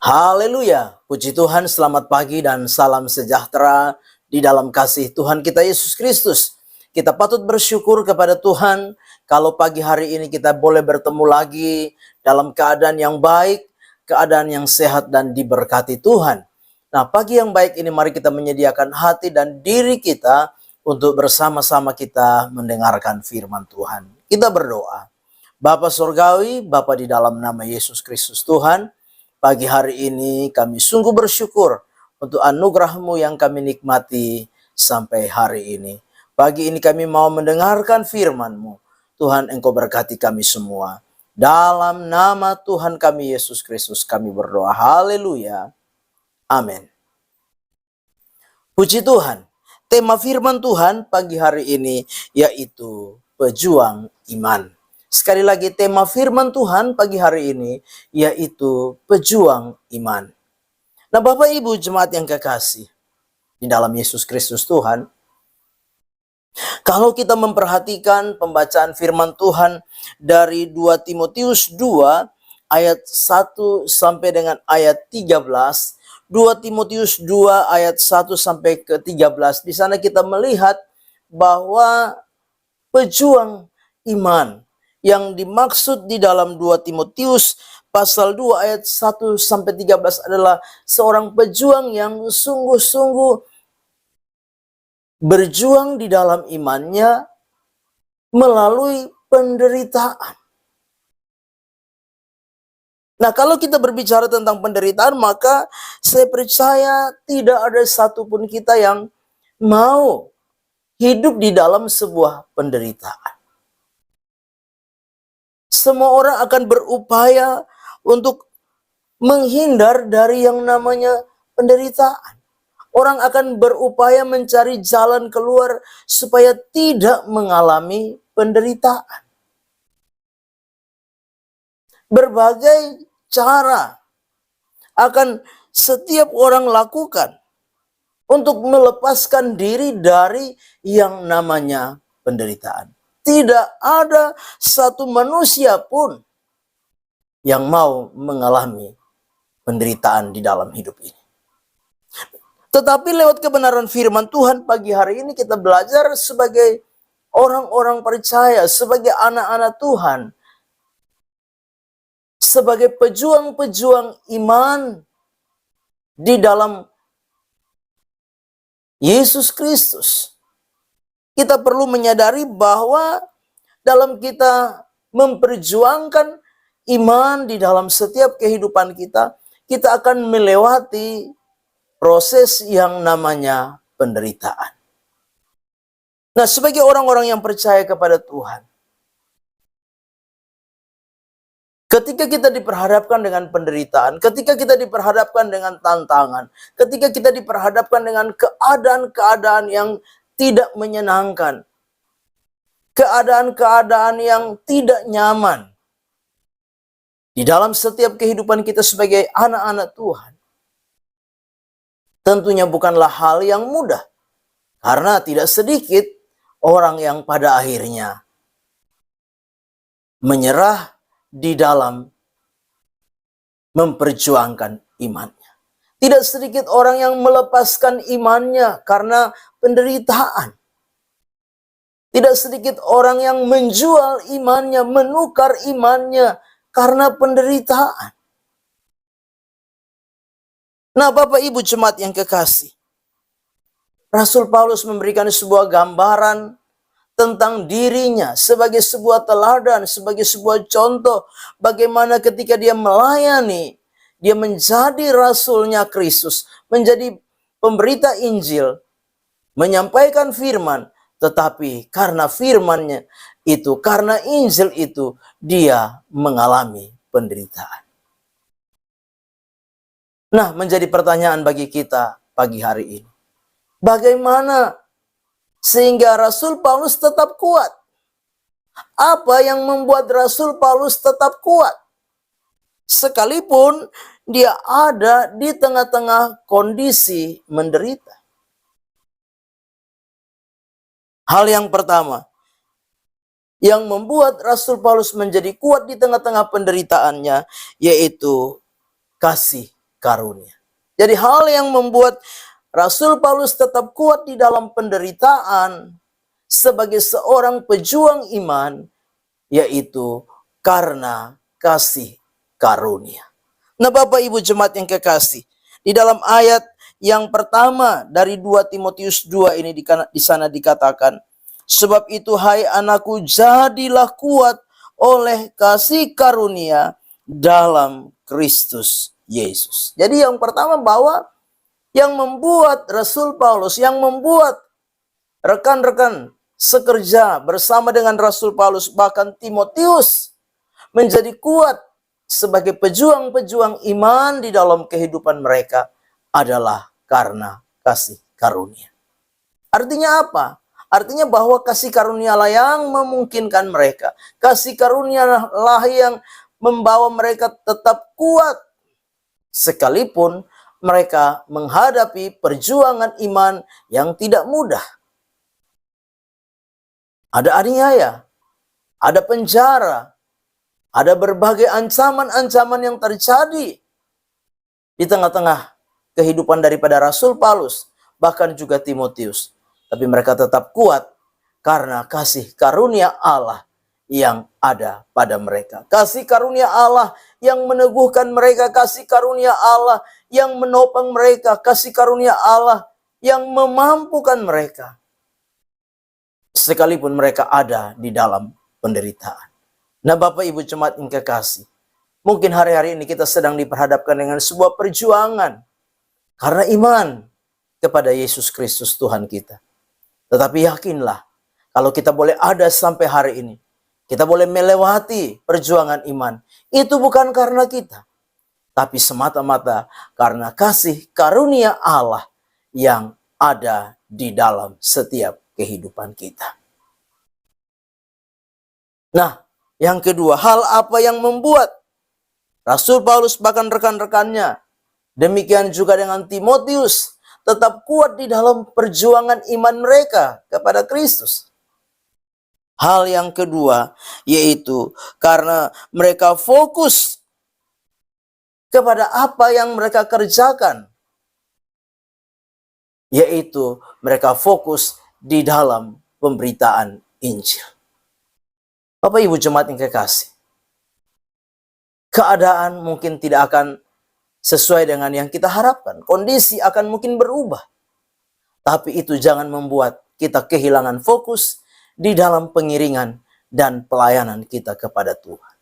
Haleluya, puji Tuhan, selamat pagi dan salam sejahtera di dalam kasih Tuhan kita Yesus Kristus. Kita patut bersyukur kepada Tuhan kalau pagi hari ini kita boleh bertemu lagi dalam keadaan yang baik, keadaan yang sehat dan diberkati Tuhan. Nah, pagi yang baik ini mari kita menyediakan hati dan diri kita untuk bersama-sama kita mendengarkan firman Tuhan. Kita berdoa. Bapa Surgawi, Bapa di dalam nama Yesus Kristus Tuhan, pagi hari ini kami sungguh bersyukur untuk anugerah-Mu yang kami nikmati sampai hari ini. Pagi ini kami mau mendengarkan firman-Mu. Tuhan, Engkau berkati kami semua. Dalam nama Tuhan kami Yesus Kristus kami berdoa. Haleluya. Amin. Puji Tuhan. Tema firman Tuhan pagi hari ini yaitu pejuang iman. Sekali lagi tema firman Tuhan pagi hari ini yaitu pejuang iman. Nah, Bapak Ibu jemaat yang kekasih di dalam Yesus Kristus Tuhan, kalau kita memperhatikan pembacaan firman Tuhan dari 2 Timotius 2 ayat 1 sampai dengan ayat 13, 2 Timotius 2 ayat 1 sampai ke 13, di sana kita melihat bahwa pejuang iman yang dimaksud di dalam 2 Timotius pasal 2 ayat 1 sampai 13 adalah seorang pejuang yang sungguh-sungguh berjuang di dalam imannya melalui penderitaan. Nah, kalau kita berbicara tentang penderitaan, maka saya percaya tidak ada satupun kita yang mau hidup di dalam sebuah penderitaan. Semua orang akan berupaya untuk menghindar dari yang namanya penderitaan. Orang akan berupaya mencari jalan keluar supaya tidak mengalami penderitaan. Berbagai cara akan setiap orang lakukan untuk melepaskan diri dari yang namanya penderitaan. Tidak ada satu manusia pun yang mau mengalami penderitaan di dalam hidup ini. Tetapi lewat kebenaran firman Tuhan pagi hari ini kita belajar sebagai orang-orang percaya, sebagai anak-anak Tuhan, sebagai pejuang-pejuang iman di dalam Yesus Kristus. Kita perlu menyadari bahwa dalam kita memperjuangkan iman di dalam setiap kehidupan kita, kita akan melewati proses yang namanya penderitaan. Nah, sebagai orang-orang yang percaya kepada Tuhan, ketika kita diperhadapkan dengan penderitaan, ketika kita diperhadapkan dengan tantangan, ketika kita diperhadapkan dengan keadaan-keadaan yang tidak menyenangkan, keadaan-keadaan yang tidak nyaman di dalam setiap kehidupan kita sebagai anak-anak Tuhan, tentunya bukanlah hal yang mudah, karena tidak sedikit orang yang pada akhirnya menyerah di dalam memperjuangkan imannya. Tidak sedikit orang yang melepaskan imannya karena penderitaan. Tidak sedikit orang yang menjual imannya, menukar imannya karena penderitaan. Nah, Bapak Ibu jemaat yang kekasih, Rasul Paulus memberikan sebuah gambaran tentang dirinya sebagai sebuah teladan, sebagai sebuah contoh bagaimana ketika dia melayani, dia menjadi rasulnya Kristus, menjadi pemberita Injil, menyampaikan firman, tetapi karena firmannya itu, karena Injil itu, dia mengalami penderitaan. Nah, menjadi pertanyaan bagi kita pagi hari ini, bagaimana sehingga Rasul Paulus tetap kuat? Apa yang membuat Rasul Paulus tetap kuat? Sekalipun dia ada di tengah-tengah kondisi menderita. Hal yang pertama yang membuat Rasul Paulus menjadi kuat di tengah-tengah penderitaannya, yaitu kasih karunia. Jadi hal yang membuat Rasul Paulus tetap kuat di dalam penderitaan sebagai seorang pejuang iman, yaitu karena kasih karunia. Nah, Bapak Ibu jemaat yang kekasih, di dalam ayat yang pertama dari 2 Timotius 2 ini di sana dikatakan, sebab itu hai anakku, jadilah kuat oleh kasih karunia dalam Kristus Yesus. Jadi yang pertama, bahwa yang membuat Rasul Paulus, yang membuat rekan-rekan sekerja bersama dengan Rasul Paulus, bahkan Timotius, menjadi kuat sebagai pejuang-pejuang iman di dalam kehidupan mereka adalah karena kasih karunia. Artinya apa? Artinya bahwa kasih karunia lah yang memungkinkan mereka. Kasih karunia lah yang membawa mereka tetap kuat sekalipun mereka menghadapi perjuangan iman yang tidak mudah. Ada aniaya, ada penjara, ada berbagai ancaman-ancaman yang terjadi di tengah-tengah kehidupan daripada Rasul Paulus, bahkan juga Timotius. Tapi mereka tetap kuat karena kasih karunia Allah yang ada pada mereka. Kasih karunia Allah yang meneguhkan mereka, kasih karunia Allah yang menopang mereka, kasih karunia Allah yang memampukan mereka, sekalipun mereka ada di dalam penderitaan. Nah, Bapak Ibu jemaat yang kekasih, mungkin hari-hari ini kita sedang diperhadapkan dengan sebuah perjuangan karena iman kepada Yesus Kristus Tuhan kita. Tetapi yakinlah, kalau kita boleh ada sampai hari ini, kita boleh melewati perjuangan iman, itu bukan karena kita, tapi semata-mata karena kasih karunia Allah yang ada di dalam setiap kehidupan kita. Nah, yang kedua, hal apa yang membuat Rasul Paulus bahkan rekan-rekannya, demikian juga dengan Timotius, tetap kuat di dalam perjuangan iman mereka kepada Kristus? Hal yang kedua, yaitu karena mereka fokus kepada apa yang mereka kerjakan, yaitu mereka fokus di dalam pemberitaan Injil. Bapak Ibu jemaat yang kekasih, keadaan mungkin tidak akan sesuai dengan yang kita harapkan. Kondisi akan mungkin berubah. Tapi itu jangan membuat kita kehilangan fokus di dalam pengiringan dan pelayanan kita kepada Tuhan.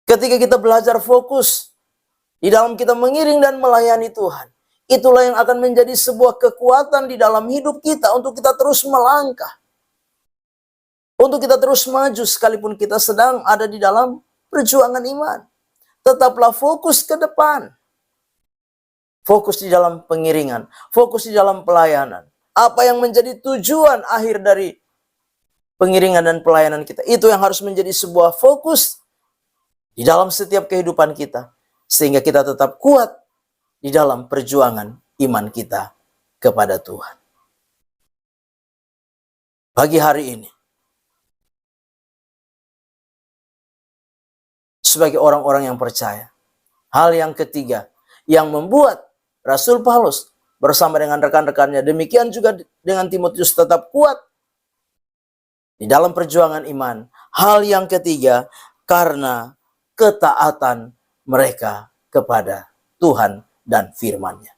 Ketika kita belajar fokus di dalam kita mengiring dan melayani Tuhan, itulah yang akan menjadi sebuah kekuatan di dalam hidup kita untuk kita terus melangkah, untuk kita terus maju sekalipun kita sedang ada di dalam perjuangan iman. Tetaplah fokus ke depan. Fokus di dalam pengiringan, fokus di dalam pelayanan. Apa yang menjadi tujuan akhir dari pengiringan dan pelayanan kita, itu yang harus menjadi sebuah fokus di dalam setiap kehidupan kita, sehingga kita tetap kuat di dalam perjuangan iman kita kepada Tuhan. Pagi hari ini, sebagai orang-orang yang percaya, hal yang ketiga yang membuat Rasul Paulus bersama dengan rekan-rekannya, demikian juga dengan Timotius, tetap kuat di dalam perjuangan iman. Hal yang ketiga, karena ketaatan mereka kepada Tuhan dan firman-Nya.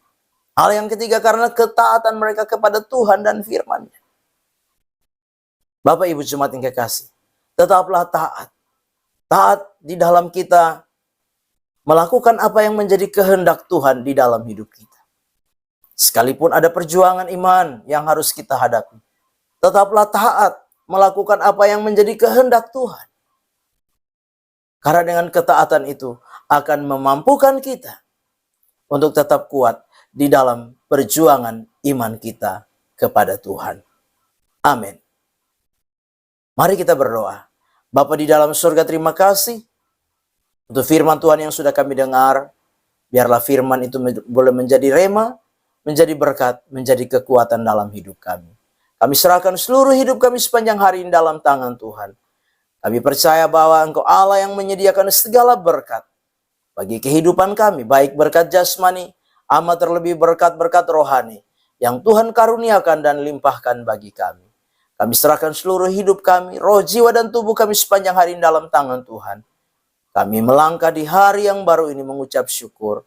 Hal yang ketiga, karena ketaatan mereka kepada Tuhan dan firman-Nya. Bapak Ibu jemaat yang kekasih, tetaplah taat. Taat di dalam kita melakukan apa yang menjadi kehendak Tuhan di dalam hidup kita. Sekalipun ada perjuangan iman yang harus kita hadapi, tetaplah taat melakukan apa yang menjadi kehendak Tuhan. Karena dengan ketaatan itu akan memampukan kita untuk tetap kuat di dalam perjuangan iman kita kepada Tuhan. Amin. Mari kita berdoa. Bapa di dalam surga, terima kasih untuk firman Tuhan yang sudah kami dengar. Biarlah firman itu boleh menjadi rema, menjadi berkat, menjadi kekuatan dalam hidup kami. Kami serahkan seluruh hidup kami sepanjang hari ini dalam tangan Tuhan. Kami percaya bahwa Engkau Allah yang menyediakan segala berkat. bagi kehidupan kami, baik berkat jasmani, amat terlebih berkat-berkat rohani yang Tuhan karuniakan dan limpahkan bagi kami. Kami serahkan seluruh hidup kami, roh, jiwa, dan tubuh kami sepanjang hari ini dalam tangan Tuhan. Kami melangkah di hari yang baru ini mengucap syukur.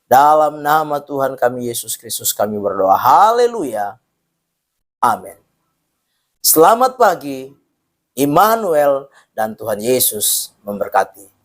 Dalam nama Tuhan kami Yesus Kristus kami berdoa. Haleluya. Amin. Selamat pagi, Immanuel, dan Tuhan Yesus memberkati.